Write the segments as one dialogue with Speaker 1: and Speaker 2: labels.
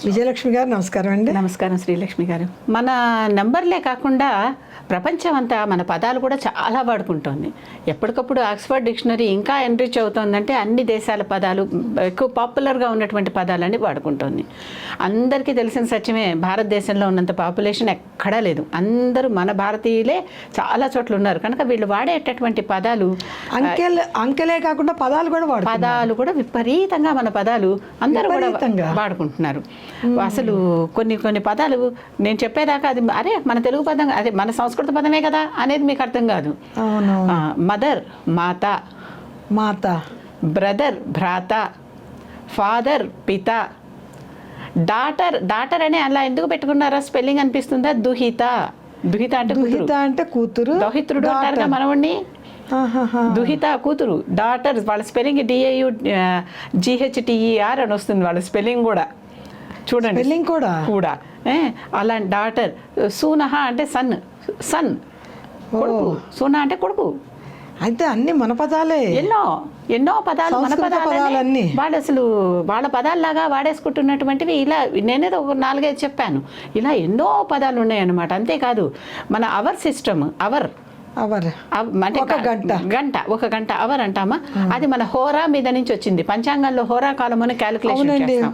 Speaker 1: విజయలక్ష్మి గారు నమస్కారం అండి.
Speaker 2: నమస్కారం శ్రీలక్ష్మి గారు. మన నంబర్లే కాకుండా ప్రపంచం అంతా మన పదాలు కూడా చాలా వాడుకుంటోంది. ఎప్పటికప్పుడు ఆక్స్ఫర్డ్ డిక్షనరీ ఇంకా ఎన్రిచ్ అవుతోందంటే అన్ని దేశాల పదాలు, ఎక్కువ పాపులర్గా ఉన్నటువంటి పదాలన్నీ వాడుకుంటోంది. అందరికీ తెలిసిన సత్యమే, భారతదేశంలో ఉన్నంత పాపులేషన్ ఎక్కడా లేదు. అందరూ మన భారతీయులే చాలా చోట్ల ఉన్నారు కనుక వీళ్ళు వాడేటటువంటి పదాలు
Speaker 1: అంకెలే కాకుండా పదాలు కూడా
Speaker 2: విపరీతంగా మన పదాలు అందరూ కూడా వాడుకుంటున్నారు. అసలు కొన్ని పదాలు నేను చెప్పేదాకా అది అరే మన తెలుగు పదం, అదే మన సంస్కృత పదమే కదా అనేది మీకు అర్థం కాదు. మదర్ మాత, బ్రదర్ భ్రాత, ఫాదర్ పిత, డాటర్ అని అలా ఎందుకు పెట్టుకున్నారా? స్పెల్లింగ్ అనిపిస్తుందా? దుహిత అంటే కూతురు, దౌహిత్రుడు అంటారుగా మనవాడిని. దుహిత కూతురు, డాటర్ వాళ్ళ స్పెల్లింగ్ DAUGHTER అని వస్తుంది వాళ్ళ స్పెల్లింగ్ కూడా. చూడండి స్పెల్లింగ్ కూడా అలాంటి డాటర్. సూనహ అంటే సన్ కొడుకు, సూన అంటే కొడుకు.
Speaker 1: అయితే అన్ని మన పదాలే,
Speaker 2: ఎన్నో పదాలు మన పదాలన్నీ వాళ్ళు అసలు వాళ్ళ పదాల్లాగా వాడేసుకుంటున్నటువంటివి. ఇలా నేనేదో ఒక 4-5 చెప్పాను, ఇలా ఎన్నో పదాలు ఉన్నాయన్నమాట. అంతేకాదు మన అవర్ సిస్టమ్, అవర్ అంటే ఒక గంట అవర్ అంటామా, అది మన హోరా మీద నుంచి వచ్చింది. పంచాంగంలో హోరా కాలం అని క్యాలిక్యులేషన్ చేస్తాం.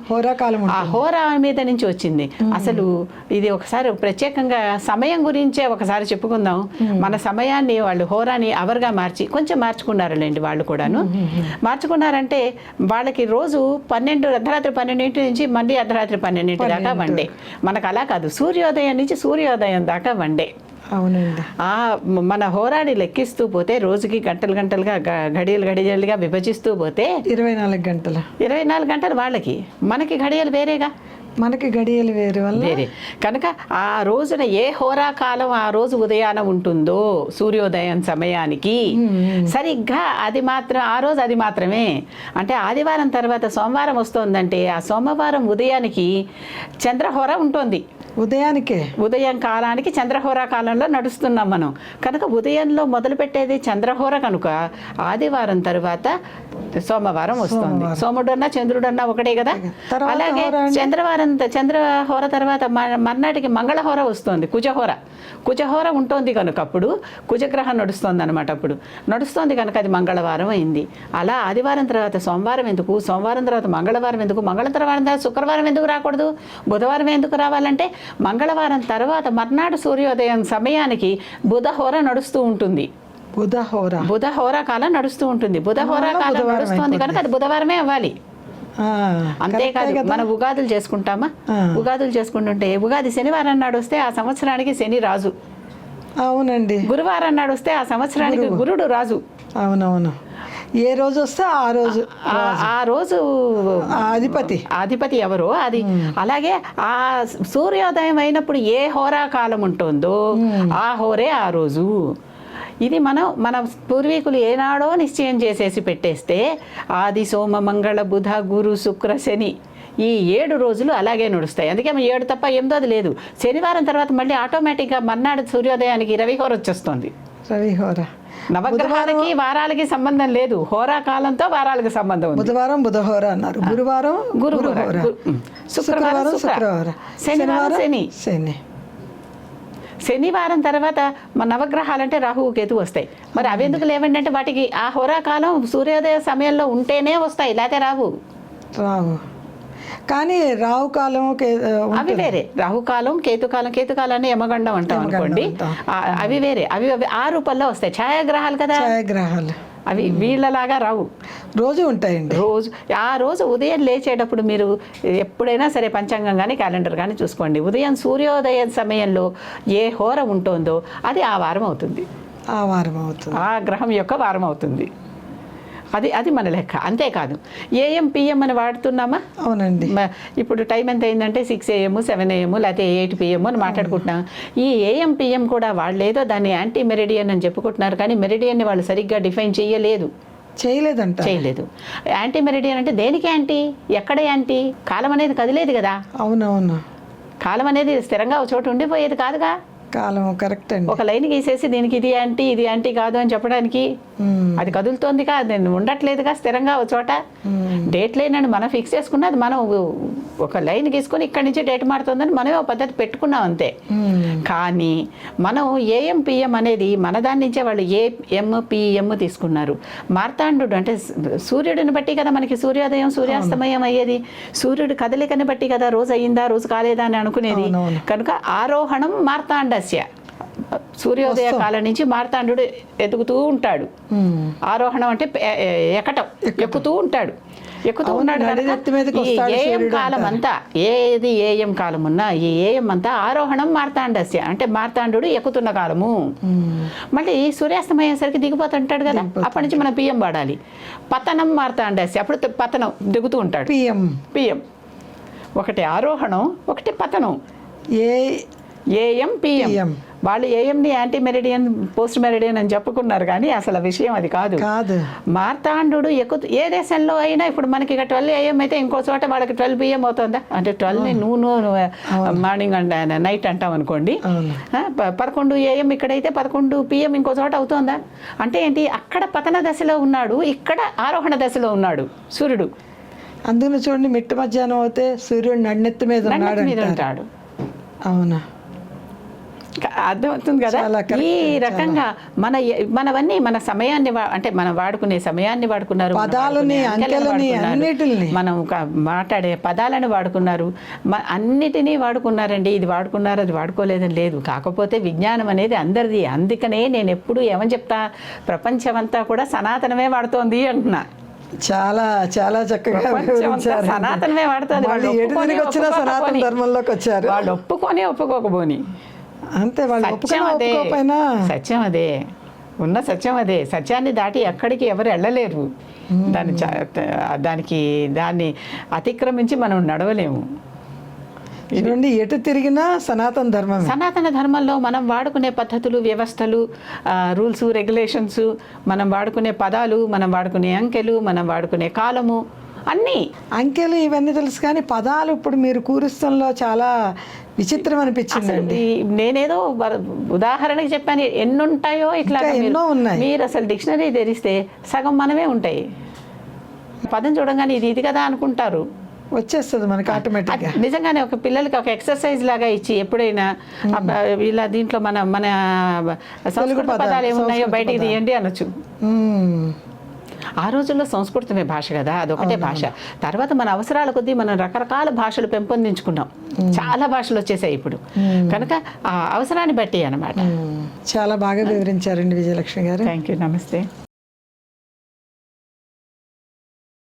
Speaker 2: ఆ హోరా మీద నుంచి వచ్చింది. అసలు ఇది ఒకసారి ప్రత్యేకంగా సమయం గురించే ఒకసారి చెప్పుకుందాం. మన సమయాన్ని వాళ్ళు హోరాని అవర్గా మార్చి కొంచెం మార్చుకున్నారులేండి. వాళ్ళు కూడాను మార్చుకున్నారంటే వాళ్ళకి రోజు అర్ధరాత్రి 12 నుంచి మళ్ళీ అర్ధరాత్రి 12 దాకా వన్డే. మనకు అలా కాదు, సూర్యోదయం నుంచి సూర్యోదయం దాకా వన్డే.
Speaker 1: అవునండి.
Speaker 2: మన హోరాని లెక్కిస్తూ పోతే రోజుకి గంటలుగా గడియలుగా విభజిస్తూ పోతే 24 గంటలు వాళ్ళకి, మనకి గడియలు వేరేగా,
Speaker 1: మనకి గడియలు వేరే
Speaker 2: కనుక ఆ రోజున ఏ హోరా కాలం ఆ రోజు ఉదయాన ఉంటుందో సూర్యోదయం సమయానికి సరిగ్గా ఆ రోజు అది మాత్రమే. అంటే ఆదివారం తర్వాత సోమవారం వస్తోందంటే ఆ సోమవారం ఉదయానికి చంద్రహోర ఉంటుంది. ఉదయం కాలానికి చంద్రహోర కాలంలో నడుస్తున్నాం మనం కనుక ఉదయంలో మొదలు పెట్టేది చంద్రహోర కనుక ఆదివారం తర్వాత సోమవారం వస్తుంది. సోముడన్నా చంద్రుడన్నా ఒకటే కదా. అలాగే చంద్రహోర తర్వాత మర్నాటికి మంగళహోర వస్తుంది, కుజహోర ఉంటుంది కనుక అప్పుడు కుజగ్రహం నడుస్తుంది అనమాట. అప్పుడు నడుస్తుంది కనుక అది మంగళవారం అయింది. అలా ఆదివారం తర్వాత సోమవారం ఎందుకు, సోమవారం తర్వాత మంగళవారం ఎందుకు, మంగళవారం తర్వాత శుక్రవారం ఎందుకు రాకూడదు, బుధవారం ఎందుకు రావాలంటే మంగళవారం తర్వాత మర్నాడు సూర్యోదయం సమయానికి బుధహోర నడుస్తూ ఉంటుంది. బుధహోర కాలం నడుస్తూ ఉంటుంది. బుధహోర కాలం నడుస్తుంది కనుక అది బుధవారమే అవ్వాలి. అంతేకాదు మన ఉగాదులు చేసుకుంటామా, ఉగాదులు చేసుకుంటుంటే ఉగాది శనివారం నాడు వస్తే ఆ సంవత్సరానికి శని రాజు.
Speaker 1: అవునండి.
Speaker 2: గురువారం నాడు వస్తే ఆ సంవత్సరానికి గురుడు రాజు.
Speaker 1: అవునవును. ఏ రోజు వస్తే ఆ రోజు అధిపతి
Speaker 2: ఎవరో అది. అలాగే ఆ సూర్యోదయం అయినప్పుడు ఏ హోరా కాలం ఉంటుందో ఆ హోరే ఆ రోజు. ఇది మన పూర్వీకులు ఏనాడో నిశ్చయం చేసేసి పెట్టేస్తే ఆది సోమ మంగళ బుధ గురు శుక్ర శని ఈ 7 రోజులు అలాగే నడుస్తాయి. అందుకే 7 తప్ప 8ది లేదు. శనివారం తర్వాత మళ్ళీ ఆటోమేటిక్గా మర్నాడు సూర్యోదయానికి రవిహోర వచ్చేస్తుంది. నవగ్రహాలకి వారాలకి సంబంధం లేదు, హోరా కాలంతో వారాలకు సంబంధం ఉంది.
Speaker 1: బుధవారం బుధహోర అన్నారు, గురువారం గురుహోర, శుక్రవారం శుక్రవార,
Speaker 2: శనివారం శని. శనివారం తర్వాత మన నవగ్రహాలంటే రాహువు కేతు వస్తాయి. మరి అవి ఎందుకు లేవండి అంటే వాటికి ఆ హోరాకాలం సూర్యోదయ సమయంలో ఉంటేనే వస్తాయి, లేకపోతే రావు.
Speaker 1: కానీ రాహుకాలం
Speaker 2: అవి వేరే. రాహుకాలం కేతుకాలాన్ని యమగండం అంటాం అనుకోండి, అవి వేరే. అవి ఆ రూపంలో వస్తాయి, ఛాయాగ్రహాలు కదా. అవి వీళ్ళలాగా రావు,
Speaker 1: రోజు ఉంటాయండి.
Speaker 2: ఆ రోజు ఉదయం లేచేటప్పుడు మీరు ఎప్పుడైనా సరే పంచాంగం కానీ క్యాలెండర్ కానీ చూసుకోండి. ఉదయం సూర్యోదయం సమయంలో ఏ హోర ఉంటుందో అది ఆ వారం అవుతుంది, ఆ గ్రహం యొక్క వారం అవుతుంది. అది మన లెక్క. అంతేకాదు AM PM అని వాడుతున్నామా?
Speaker 1: అవునండి.
Speaker 2: ఇప్పుడు టైం ఎంత అయిందంటే 6 AM 7 AM లేకపోతే 8 PM అని మాట్లాడుకుంటున్నాం. ఈ AM PM కూడా వాళ్ళు ఏదో దాన్ని యాంటీ మెరిడియన్ అని చెప్పుకుంటున్నారు, కానీ మెరిడియన్ని వాళ్ళు సరిగ్గా డిఫైన్ చేయలేదు. యాంటీ మెరిడియన్ అంటే దేనికి యాంటీ, ఎక్కడ యాంటీ? కాలం అనేది కదిలేదు కదా.
Speaker 1: అవునవును.
Speaker 2: కాలం అనేది స్థిరంగా ఒక చోటు ఉండిపోయేది కాదుగా.
Speaker 1: కాలం కరెక్ట్ అండి.
Speaker 2: ఒక లైన్ గీసేసి దీనికి ఇది యాంటీ కాదు అని చెప్పడానికి అది కదులుతోందిగా, అది ఉండట్లేదుగా స్థిరంగా ఒక చోట. డేట్ లైన్ అని మనం ఫిక్స్ చేసుకున్నది, మనం ఒక లైన్ గీసుకొని ఇక్కడి నుంచి డేట్ మారుతుందని మనమే ఒక పద్ధతి పెట్టుకున్నాం అంతే. కానీ మనం ఏఎం పిఎం అనేది మన దాని నుంచే వాళ్ళు ఏఎం పిఎం తీసుకున్నారు. మార్తాండు అంటే సూర్యుడిని బట్టి కదా మనకి సూర్యోదయం సూర్యాస్తమయం అయ్యేది, సూర్యుడు కదలికని బట్టి కదా రోజు అయ్యిందా రోజు కాలేదా అని అనుకునేది. కనుక ఆరోహణం మార్తాండస్య, సూర్యోదయ కాలం నుంచి మార్తాండు ఎదుగుతూ ఉంటాడు. ఆరోహణం అంటే ఎక్కటం, ఎక్కుతూ ఉంటాడు కనుక ఈ ఏఎం కాలం అంతా, ఏది ఏఎం కాలం ఉన్నా ఈ ఏఎం అంతా ఆరోహణం మార్తాండస్య అంటే మార్తాండు ఎక్కుతున్న కాలము. మళ్ళీ సూర్యాస్తమయ్యేసరికి దిగిపోతుంటాడు కదా, అప్పటి నుంచి మనం పిఎం వాడాలి. పతనం మార్తాండస్య, అప్పుడు పతనం దిగుతూ ఉంటాడు. పిఎం ఒకటి ఆరోహణం, ఒకటి పతనం. AM PM. వాళ్ళు ఏఎంని యాంటీ మెరిడియన్ పోస్ట్ మెరిడియన్ అని చెప్పుకున్నారు, కానీ అసలు విషయం అది కాదు. మార్తాండు ఏ దేశంలో అయినా ఇప్పుడు మనకి 12 AM అయితే ఇంకో చోట వాళ్ళకి 12 PM అవుతుందా? అంటే 12ని నువ్వు మార్నింగ్ అండ్ నైట్ అంటాం అనుకోండి. 11 AM ఇక్కడైతే 11 PM ఇంకో చోట అవుతుందా? అంటే ఏంటి, అక్కడ పతన దశలో ఉన్నాడు, ఇక్కడ ఆరోహణ దశలో ఉన్నాడు సూర్యుడు.
Speaker 1: అందులో చూడండి, మిట్ట మధ్యాహ్నం అయితే సూర్యుడు నన్నెత్తి మీద ఉంటాడు. అవునా,
Speaker 2: అర్థమవుతుంది కదా. ఈ రకంగా మనవన్నీ మన సమయాన్ని అంటే మనం వాడుకునే సమయాన్ని వాడుకున్నారు, మనం మాట్లాడే పదాలను వాడుకున్నారు, అన్నిటినీ వాడుకున్నారండి. ఇది వాడుకున్నారు అది వాడుకోలేదని లేదు. కాకపోతే విజ్ఞానం అనేది అందరిది. అందుకనే నేను ఎప్పుడు ఏమని చెప్తా, ప్రపంచమంతా కూడా సనాతనమే వాడుతోంది అంటున్నా.
Speaker 1: చాలా చాలా చక్కగా
Speaker 2: సనాతనమే వాడుతుంది. వాళ్ళు ఒప్పుకొని ఒప్పుకోకపోని
Speaker 1: అంతే,
Speaker 2: సత్యం అదే, ఉన్న సత్యం అదే. సత్యాన్ని దాటి ఎక్కడికి ఎవరు వెళ్ళలేరు. దాన్ని అతిక్రమించి మనం నడవలేము.
Speaker 1: చూడండి, ఎటు తిరిగినా సనాతన ధర్మం.
Speaker 2: సనాతన ధర్మంలో మనం వాడుకునే పద్ధతులు, వ్యవస్థలు, రూల్స్, రెగ్యులేషన్స్, మనం వాడుకునే పదాలు, మనం వాడుకునే అంకెలు, మనం వాడుకునే కాలము, అన్నీ
Speaker 1: అంకెలు ఇవన్నీ తెలుసు, కానీ పదాలు ఇప్పుడు మీరు కూరుస్తంలో చాలా విచిత్రం అనిపించిందండి.
Speaker 2: నేనేదో ఉదాహరణకి చెప్పాను, ఎన్నుంటాయో ఇట్లా
Speaker 1: ఎన్నో ఉన్నాయి.
Speaker 2: మీరు అసలు డిక్షనరీ తెరిస్తే సగం మనమే ఉంటాయి. పదం చూడంగానే ఇది కదా అనుకుంటారు,
Speaker 1: వచ్చేస్తుంది మనకి ఆటోమేటిక్గా.
Speaker 2: నిజంగానే ఒక పిల్లలకి ఒక ఎక్సర్సైజ్ లాగా ఇచ్చి ఎప్పుడైనా ఇలా దీంట్లో మన సంస్కృత పదాలు ఏమున్నాయో బయటికి తీయండి అనొచ్చు. ఆ రోజుల్లో సంస్కృతమే భాష కదా, అదొకటే భాష. తర్వాత మన అవసరాల కొద్దీ మనం రకరకాల భాషలు పెంపొందించుకున్నాం. చాలా భాషలు వచ్చేసాయి ఇప్పుడు. కనుక ఆ అవసరాన్ని బట్టి అన్నమాట.
Speaker 1: చాలా బాగా వివరించారండి విజయలక్ష్మి గారు.
Speaker 2: థ్యాంక్ యూ, నమస్తే.